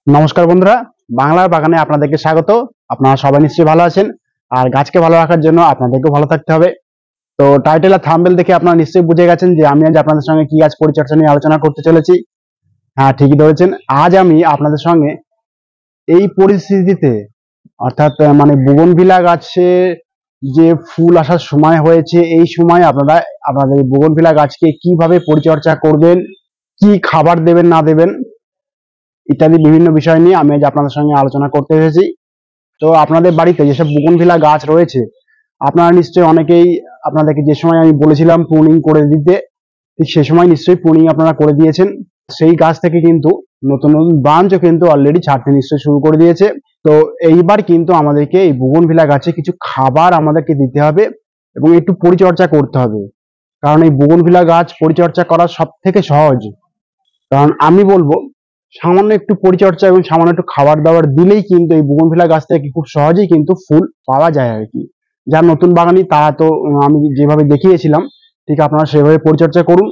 নমস্কার বন্ধুরা, বাংলার বাগানে আপনাদেরকে স্বাগত। আপনারা সবাই নিশ্চয়ই ভালো আছেন, আর গাছকে ভালো রাখার জন্য আপনাদেরকেও ভালো থাকতে হবে। তো টাইটেল আর থাম্বনেল দেখে আপনারা নিশ্চয়ই বুঝে গেছেন যে আমি আজ আপনাদের সঙ্গে কি গাছ পরিচর্যা নিয়ে আলোচনা করতে চলেছি। হ্যাঁ, ঠিকই ধরেছেন। আজ আমি আপনাদের সঙ্গে এই পরিস্থিতিতে, অর্থাৎ বোগনভিলা গাছে যে ফুল আসার সময় হয়েছে, এই সময় আপনারা আপনাদের বোগনভিলা গাছকে কিভাবে পরিচর্যা করবেন, কি খাবার দেবেন না দেবেন ইত্যাদি বিভিন্ন বিষয় নিয়ে আমি আজ আপনাদের সঙ্গে আলোচনা করতে এসেছি। তো আপনাদের বাড়িতে যেসব বুগনভিলা গাছ রয়েছে, আপনারা নিশ্চয়ই অনেকেই, আপনাদেরকে যে সময় আমি বলেছিলাম প্রুনিং করে দিতে, ঠিক সে সময় নিশ্চয়ই প্রুনিং আপনারা করে দিয়েছেন। সেই গাছ থেকে কিন্তু নতুন নতুন ব্রাঞ্চও কিন্তু অলরেডি ছাড়তে নিশ্চয়ই শুরু করে দিয়েছে। তো এইবার কিন্তু আমাদেরকে এই বুগনভিলা গাছে কিছু খাবার আমাদেরকে দিতে হবে এবং একটু পরিচর্যা করতে হবে, কারণ এই বুগনভিলা গাছ পরিচর্যা করা সব থেকে সহজ। কারণ আমি বলবো, সামান্য একটু পরিচর্যা এবং সামান্য একটু খাবার দাবার দিলেই কিন্তু এই বুগনভিলা গাছ থেকে খুব সহজেই কিন্তু ফুল পাওয়া যায় আর কি। যারা নতুন বাগানি তারা তো আমি যেভাবে দেখিয়েছিলাম ঠিক আপনারা সেভাবে পরিচর্যা করুন,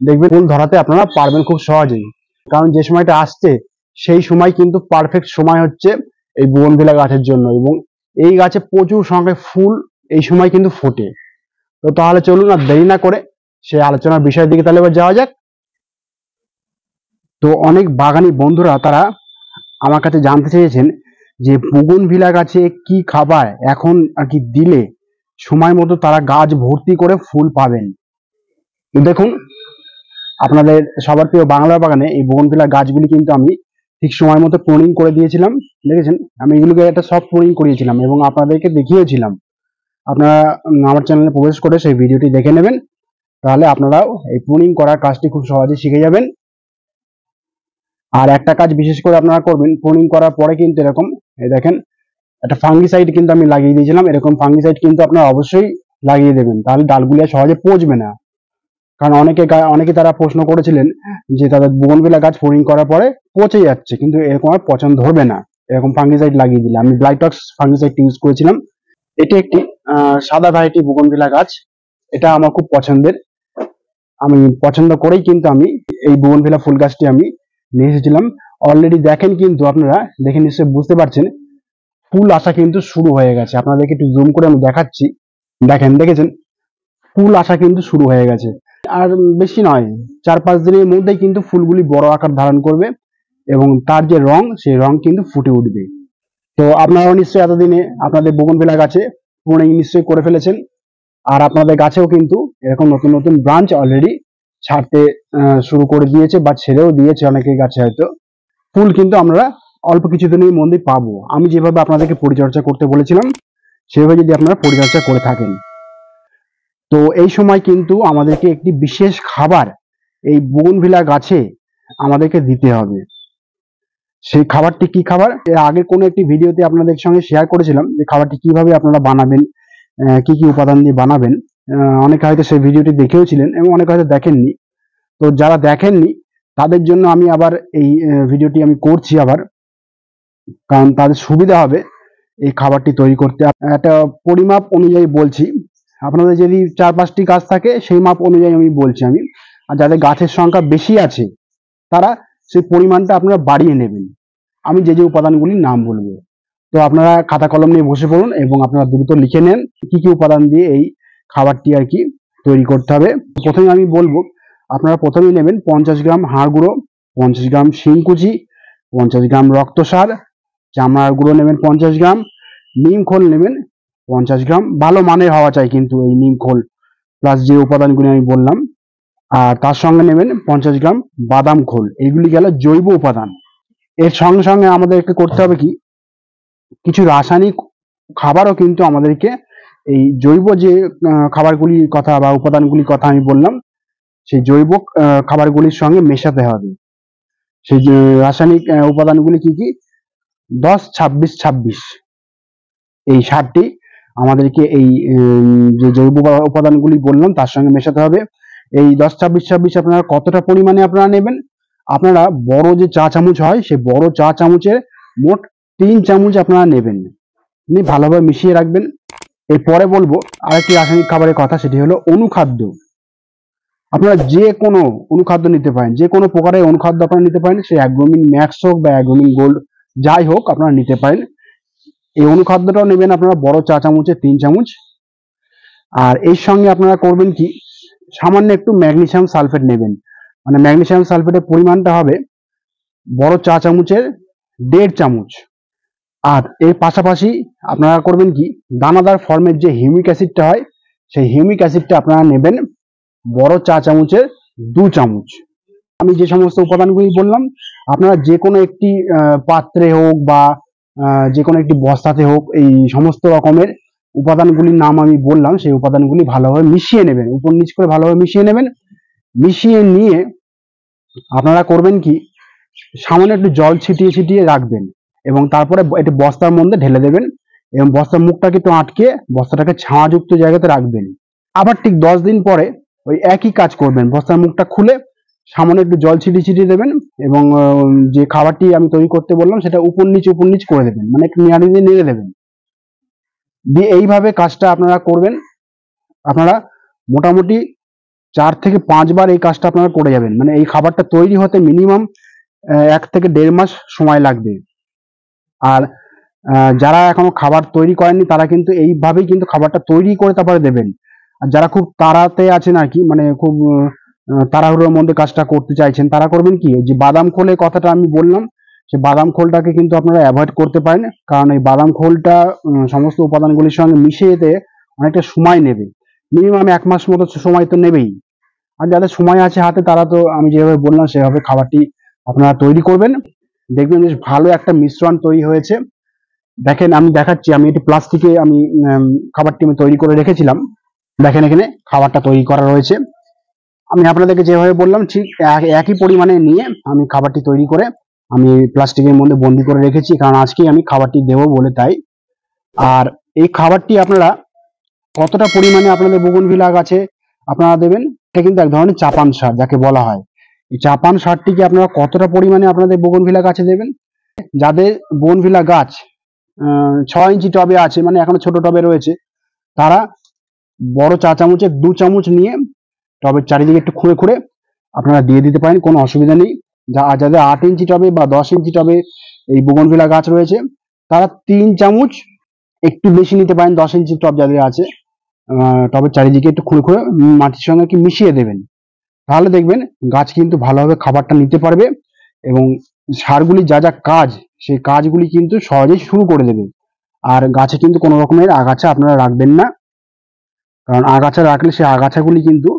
দেখবেন ফুল ধরাতে আপনারা পারবেন খুব সহজেই। কারণ যে সময়টা আসছে সেই সময় কিন্তু পারফেক্ট সময় হচ্ছে এই বুগনভিলা গাছের জন্য, এবং এই গাছে প্রচুর সংখ্যায় ফুল এই সময় কিন্তু ফোটে। তো তাহলে চলুন আর দেরি না করে সেই আলোচনার বিষয়ের দিকে তাহলে এবার যাওয়া যাক। তো অনেক বাগানি বন্ধুরা তারা আমার কাছে জানতে চেয়েছেন যে বুগনভিলা গাছে কি খাবার এখন আর কি দিলে সময় মতো তারা গাছ ভর্তি করে ফুল পাবেন। তো দেখুন, আপনাদের সবার প্রিয় বাংলা বাগানে এই বুগনভিলা গাছগুলি কিন্তু আমি ঠিক সময় মতো প্রুনিং করে দিয়েছিলাম। দেখেছেন, আমি এগুলোকে একটা সব প্রুনিং করিয়েছিলাম এবং আপনাদেরকে দেখিয়েছিলাম। আপনারা আমার চ্যানেলে প্রবেশ করে সেই ভিডিওটি দেখে নেবেন, তাহলে আপনারাও এই প্রুনিং করার কাজটি খুব সহজে শিখে যাবেন। আর একটা কাজ বিশেষ করে আপনারা করবেন, প্রুনিং করার পরে কিন্তু এরকম এই দেখেন একটা ফাঙ্গিসাইড কিন্তু আমি লাগিয়ে দিয়েছিলাম। এরকম ফাঙ্গিসাইড কিন্তু আপনারা অবশ্যই লাগিয়ে দেবেন, তাহলে ডালগুলি আর সহজে পচবে না। কারণ অনেকে তারা প্রশ্ন করেছিলেন যে তাদের বুগনভিলা গাছ প্রুনিং করার পরে পচে যাচ্ছে, কিন্তু এরকম আর পচন ধরবে না এরকম ফাঙ্গিসাইড লাগিয়ে দিলে। আমি ব্লাইটক্স ফাঙ্গিসাইড ইউজ করেছিলাম। এটি একটি সাদা ভ্যারাইটি বুগনভিলা গাছ, এটা আমার খুব পছন্দের। আমি পছন্দ করেই কিন্তু আমি এই বুগনভিলা ফুল গাছটি আমি নিয়ে এসেছিলাম। অলরেডি দেখেন, কিন্তু আপনারা দেখে নিশ্চয়ই বুঝতে পারছেন ফুল আসা কিন্তু শুরু হয়ে গেছে। আপনাদেরকে একটু জুম করে আমি দেখাচ্ছি। দেখেন, দেখেছেন ফুল আসা কিন্তু শুরু হয়ে গেছে। আর বেশি নয়, 4-5 দিনের মধ্যেই কিন্তু ফুলগুলি বড় আকার ধারণ করবে এবং তার যে রং, সেই রং কিন্তু ফুটে উঠবে। তো আপনারাও নিশ্চয়ই এতদিনে আপনাদের বোগনভিলা গাছে প্রুনিং নিশ্চয়ই করে ফেলেছেন, আর আপনাদের গাছেও কিন্তু এরকম নতুন নতুন ব্রাঞ্চ অলরেডি ছাড়তে শুরু করে দিয়েছে বা ছেড়েও দিয়েছে অনেকের গাছে। হয়তো ফুল কিন্তু আমরা অল্প কিছুদিনের মধ্যেই পাবো, আমি যেভাবে আপনাদেরকে পরিচর্যা করতে বলেছিলাম সেভাবে যদি আপনারা পরিচর্যা করে থাকেন। তো এই সময় কিন্তু আমাদেরকে একটি বিশেষ খাবার এই বুগনভিলা গাছে আমাদেরকে দিতে হবে। সেই খাবারটি কি খাবার, এর আগে কোনো একটি ভিডিওতে আপনাদের সঙ্গে শেয়ার করেছিলাম যে খাবারটি কিভাবে আপনারা বানাবেন, কি কি উপাদান দিয়ে বানাবেন। অনেকে হয়তো সেই ভিডিওটি দেখেওছিলেন এবং অনেকে হয়তো দেখেননি। তো যারা দেখেননি তাদের জন্য আমি আবার এই ভিডিওটি আমি করছি আবার, কারণ তাদের সুবিধা হবে এই খাবারটি তৈরি করতে। একটা পরিমাপ অনুযায়ী বলছি, আপনাদের যদি 4-5টি গাছ থাকে সেই মাপ অনুযায়ী আমি বলছি আমি। আর যাদের গাছের সংখ্যা বেশি আছে তারা সেই পরিমাণটা আপনারা বাড়িয়ে নেবেন। আমি যে যে উপাদানগুলির নাম বলবো, তো আপনারা খাতা কলম নিয়ে বসে পড়ুন এবং আপনারা দ্রুত লিখে নেন কি কি উপাদান দিয়ে এই খাবারটি আর কি তৈরি করতে হবে। প্রথমে আমি বলবো, আপনারা প্রথমেই নেবেন 50 গ্রাম হাড় গুঁড়ো, 50 গ্রাম শিংকুচি, 50 গ্রাম রক্তসার, চামড়ার গুঁড়ো নেবেন 50 গ্রাম, নিম খোল নেবেন 50 গ্রাম। ভালো মানের হওয়া চাই কিন্তু এই নিম খোল, প্লাস যে উপাদানগুলি আমি বললাম। আর তার সঙ্গে নেবেন 50 গ্রাম বাদাম খোল। এইগুলি গেল জৈব উপাদান। এর সঙ্গে সঙ্গে আমাদেরকে করতে হবে কি, কিছু রাসায়নিক খাবারও কিন্তু আমাদেরকে এই জৈব যে খাবারগুলির কথা বা উপাদানগুলির কথা আমি বললাম সেই জৈব খাবারগুলির সঙ্গে মেশাতে হবে। সেই যে রাসায়নিক উপাদানগুলি কি কি, 10-26-26 এই সারটি আমাদেরকে এই যে জৈব উপাদানগুলি বললাম তার সঙ্গে মেশাতে হবে। এই 10-26-26 আপনারা কতটা পরিমাণে আপনারা নেবেন, আপনারা বড় যে চা চামচ হয় সেই বড় চা চামচের মোট 3 চামচ আপনারা নেবেন, নিয়ে ভালোভাবে মিশিয়ে রাখবেন। এরপরে বলবো আরেকটি রাসায়নিক খাবারের কথা, সেটি হলো অনুখাদ্য। আপনারা যে কোনো অনুখাদ্য নিতে পারেন, যে কোনো প্রকারের অনুখাদ্য আপনারা নিতে পারেন, সে অ্যাগ্রোমিন ম্যাক্স হোক বা অ্যাগ্রোমিন গোল্ড যাই হোক আপনারা নিতে পারেন। এই অনুখাদ্যটাও নেবেন আপনারা বড় চা চামচে 3 চামচ। আর এর সঙ্গে আপনারা করবেন কি, সামান্য একটু ম্যাগনেসিয়াম সালফেট নেবেন। মানে ম্যাগনেসিয়াম সালফেটের পরিমাণটা হবে বড় চা চামচের 1.5 চামচ। আর এর পাশাপাশি আপনারা করবেন কি, দানাদার ফর্মের যে হিউমিক অ্যাসিডটা হয়, সেই হিউমিক অ্যাসিডটা আপনারা নেবেন বড় চা চামচের 2 চামচ। আমি যে সমস্ত উপাদানগুলি বললাম আপনারা যে কোনো একটি পাত্রে হোক বা যে কোনো একটি বস্তাতে হোক এই সমস্ত রকমের উপাদানগুলির নাম আমি বললাম, সেই উপাদানগুলি ভালোভাবে মিশিয়ে নেবেন, উপর নিচ করে ভালোভাবে মিশিয়ে নেবেন। মিশিয়ে নিয়ে আপনারা করবেন কি, সামান্য একটু জল ছিটিয়ে ছিটিয়ে রাখবেন এবং তারপরে একটি বস্তার মধ্যে ঢেলে দেবেন এবং বস্তার মুখটাকে একটু আটকে বস্তাটাকে ছায়াযুক্ত জায়গাতে রাখবেন। আবার ঠিক 10 দিন পরে ওই একই কাজ করবেন, বস্তার মুখটা খুলে সামান্য একটু জল ছিটিয়ে ছিটিয়ে দেবেন এবং যে খাবারটি আমি তৈরি করতে বললাম সেটা উপর নিচ করে দেবেন, মানে একটু নেড়ে দিয়ে নেড়ে দেবেন। দিয়ে এইভাবে কাজটা আপনারা করবেন। আপনারা মোটামুটি 4 থেকে 5 বার এই কাজটা আপনারা করে যাবেন। মানে এই খাবারটা তৈরি হতে মিনিমাম 1 থেকে 1.5 মাস সময় লাগবে। আর যারা এখনো খাবার তৈরি করেননি তারা কিন্তু এইভাবেই কিন্তু খাবারটা তৈরি করে তারপরে দেবেন। আর যারা খুব তাড়াতে আছেন আর কি, মানে খুব তাড়াহুড়োর মধ্যে কাজটা করতে চাইছেন, তারা করবেন কি, যে বাদাম খোলের কথাটা আমি বললাম, সে বাদাম খোলটাকে কিন্তু আপনারা অ্যাভয়েড করতে পারেন। কারণ এই বাদাম খোলটা সমস্ত উপাদানগুলির সঙ্গে মিশে যেতে অনেকটা সময় নেবে, মিনিমাম 1 মাস মতো সময় তো নেবেই। আর যাদের সময় আছে হাতে তারা তো আমি যেভাবে বললাম সেভাবে খাবারটি আপনারা তৈরি করবেন, দেখবেন বেশ ভালো একটা মিশ্রণ তৈরি হয়েছে। দেখেন আমি দেখাচ্ছি, আমি একটি প্লাস্টিকে আমি খাবারটি আমি তৈরি করে রেখেছিলাম। দেখেন এখানে খাবারটা তৈরি করা রয়েছে। আমি আপনাদেরকে যেভাবে বললাম ঠিক একই পরিমাণে নিয়ে আমি খাবারটি তৈরি করে আমি প্লাস্টিকের মধ্যে বন্দি করে রেখেছি, কারণ আজকেই আমি খাবারটি দেবো বলে তাই। আর এই খাবারটি আপনারা কতটা পরিমাণে আপনাদের বোগনভিলা গাছে আপনারা দেবেন, এটা কিন্তু এক ধরনের চাপান সার যাকে বলা হয়। এই চাপান সারটিকে আপনারা কতটা পরিমাণে আপনাদের বোগনভিলা গাছে দেবেন, যাদের বোগনভিলা গাছ 6 ইঞ্চি টবে আছে, মানে এখনো ছোট টবে রয়েছে, তারা বড় চা চামচের 2 চামচ নিয়ে টবের চারিদিকে একটু খুঁড়ে খুঁড়ে আপনারা দিয়ে দিতে পারেন, কোনো অসুবিধা নেই। যাদের 8 ইঞ্চি টবে বা 10 ইঞ্চি টবে এই বোগনভিলা গাছ রয়েছে তারা 3 চামচ একটু বেশি নিতে পারেন, 10 ইঞ্চি টব যাদের আছে টবের চারিদিকে একটু খুঁড়ে খুঁড়ে মাটির সঙ্গে কি মিশিয়ে দেবেন। তাহলে দেখবেন গাছ কিন্তু ভালোভাবে খাবারটা নিতে পারবে এবং সারগুলি যা যা কাজ সেই কাজগুলি কিন্তু সহজেই শুরু করে দেবে। আর গাছে কিন্তু কোনো রকমের আগাছা আপনারা রাখবেন না, কারণ আগাছা রাখলে সেই আগাছাগুলি কিন্তু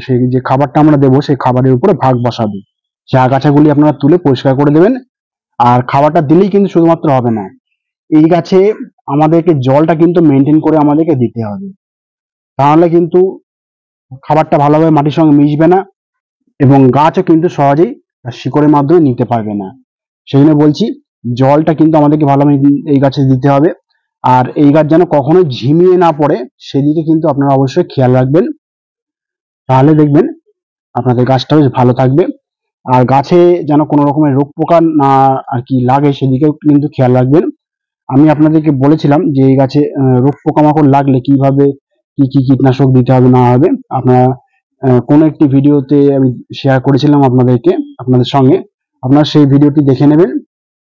সেই যে খাবারটা আমরা দেবো সেই খাবারের উপরে ভাগ বসাবে। সেই আগাছাগুলি আপনারা তুলে পরিষ্কার করে দেবেন। আর খাবারটা দিলেই কিন্তু শুধুমাত্র হবে না, এই গাছে আমাদেরকে জলটা কিন্তু মেনটেন করে আমাদেরকে দিতে হবে, তাহলে কিন্তু খাবারটা ভালোভাবে মাটির সঙ্গে মিশবে না এবং গাছও কিন্তু সহজেই শিকড়ের মাধ্যমে নিতে পারবে না। সেই জন্য বলছি জলটা কিন্তু আমাদেরকে ভালোভাবে এই গাছে দিতে হবে। আর এই গাছ যেন কখনো ঝিমিয়ে না পড়ে সেদিকে কিন্তু আপনারা অবশ্যই খেয়াল রাখবেন, তাহলে দেখবেন আপনাদের গাছটা বেশ ভালো থাকবে। আর গাছে যেন কোনো রকমের রোগ পোকা না আর কি লাগে সেদিকেও কিন্তু খেয়াল রাখবেন। আমি আপনাদেরকে বলেছিলাম যে এই গাছে রোগ পোকামাকড় লাগলে কিভাবে কি কি কীটনাশক দিতে হবে না হবে, আপনারা কোনো একটি ভিডিওতে আমি শেয়ার করেছিলাম আপনাদের সঙ্গে, আপনারা সেই ভিডিওটি দেখে নেবেন,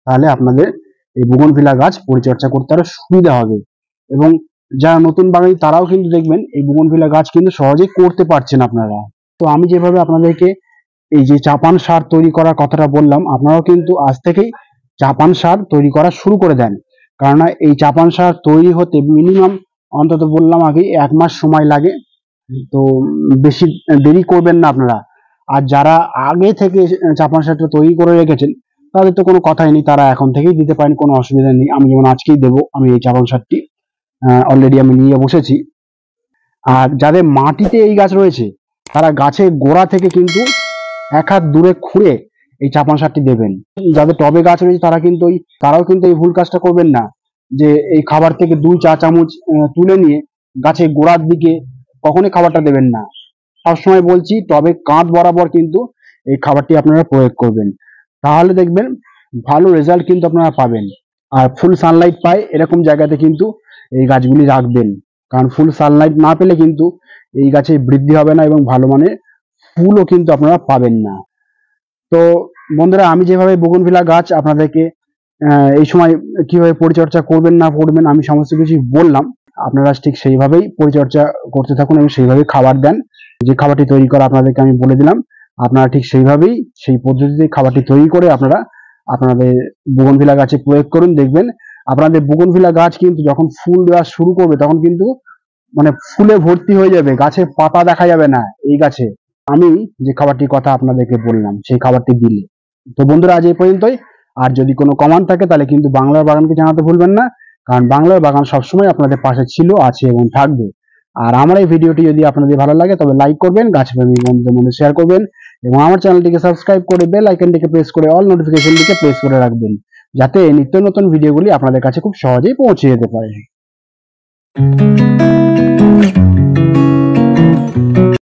তাহলে আপনাদের এই বোগনভিলা গাছ পরিচর্যা করতে আরো সুবিধা হবে। এবং যারা নতুন বাগানি তারাও কিন্তু দেখবেন এই বোগনভিলা গাছ কিন্তু সহজেই করতে পারছেন আপনারা। তো আমি যেভাবে আপনাদেরকে এই যে চাপান সার তৈরি করার কথাটা বললাম, আপনারাও কিন্তু আজ থেকেই চাপান সার তৈরি করা শুরু করে দেন, কেননা এই চাপান সার তৈরি হতে মিনিমাম অন্তত বললাম আগে 1 মাস সময় লাগে। তো বেশি দেরি করবেন না আপনারা। আর যারা আগে থেকে চাপান সারটা তৈরি করে রেখেছেন তাদের তো কোনো কথাই নেই, তারা এখন থেকেই দিতে পারেন, কোনো অসুবিধা নেই। আমি যেমন আজকেই দেবো, আমি এই চাপান সারটি অলরেডি আমি নিয়ে বসেছি। আর যাদের মাটিতে এই গাছ রয়েছে তারা গাছের গোড়া থেকে কিন্তু 1 হাত দূরে খুঁড়ে এই চাপান সারটি দেবেন। যাদের টবে গাছ রয়েছে তারাও কিন্তু এই ভুল কাজটা করবেন না, যে এই খাবার থেকে 2 চা চামচ তুলে নিয়ে গাছের গোড়ার দিকে কখনোই খাবারটা দেবেন না। সবসময় বলছি টবে কাঁধ বরাবর কিন্তু এই খাবারটি আপনারা প্রয়োগ করবেন, তাহলে দেখবেন ভালো রেজাল্ট কিন্তু আপনারা পাবেন। আর ফুল সানলাইট পায় এরকম জায়গাতে কিন্তু এই গাছগুলি রাখবেন, কারণ ফুল সানলাইট না পেলে কিন্তু এই গাছে বৃদ্ধি হবে না এবং ভালো মানের ফুলও কিন্তু আপনারা পাবেন না। তো বন্ধুরা, আমি যেভাবে বোগনভিলা গাছ আপনাদেরকে এই সময় কিভাবে পরিচর্যা করবেন না করবেন আমি সমস্ত কিছু বললাম, আপনারা ঠিক সেইভাবেই পরিচর্যা করতে থাকুন এবং সেইভাবেই খাবার দেন। যে খাবারটি তৈরি করা আপনাদেরকে আমি বলে দিলাম, আপনারা ঠিক সেইভাবেই সেই পদ্ধতিতে খাবারটি তৈরি করে আপনারা আপনাদের বোগনভিলা গাছে প্রয়োগ করুন। দেখবেন আপনাদের বোগনভিলা গাছ কিন্তু যখন ফুল দেওয়া শুরু করবে তখন কিন্তু মানে ফুলে ভর্তি হয়ে যাবে, গাছের পাতা দেখা যাবে না এই গাছে, আমি যে খাবারটির কথা আপনাদেরকে বললাম সেই খাবারটি দিলে। তো বন্ধুরা, আজ এই পর্যন্তই। আর যদি কোনো কমেন্ট থাকে তাহলে কিন্তু বাংলার বাগানকে জানাতে ভুলবেন না, কারণ বাংলার বাগান সবসময় আপনাদের পাশে ছিল, আছে এবং থাকবে। আর আমার এই ভিডিওটি যদি আপনাদের ভালো লাগে তবে লাইক করবেন, গাছপ্রেমী বন্ধুদের মধ্যে শেয়ার করবেন এবং আমার চ্যানেলটিকে সাবস্ক্রাইব করে বেল আইকনটিকে প্রেস করে অল নোটিফিকেশনটিকে প্রেস করে রাখবেন, যাতে নিত্য নতুন ভিডিওগুলি আপনাদের কাছে খুব সহজেই পৌঁছে যেতে পারে।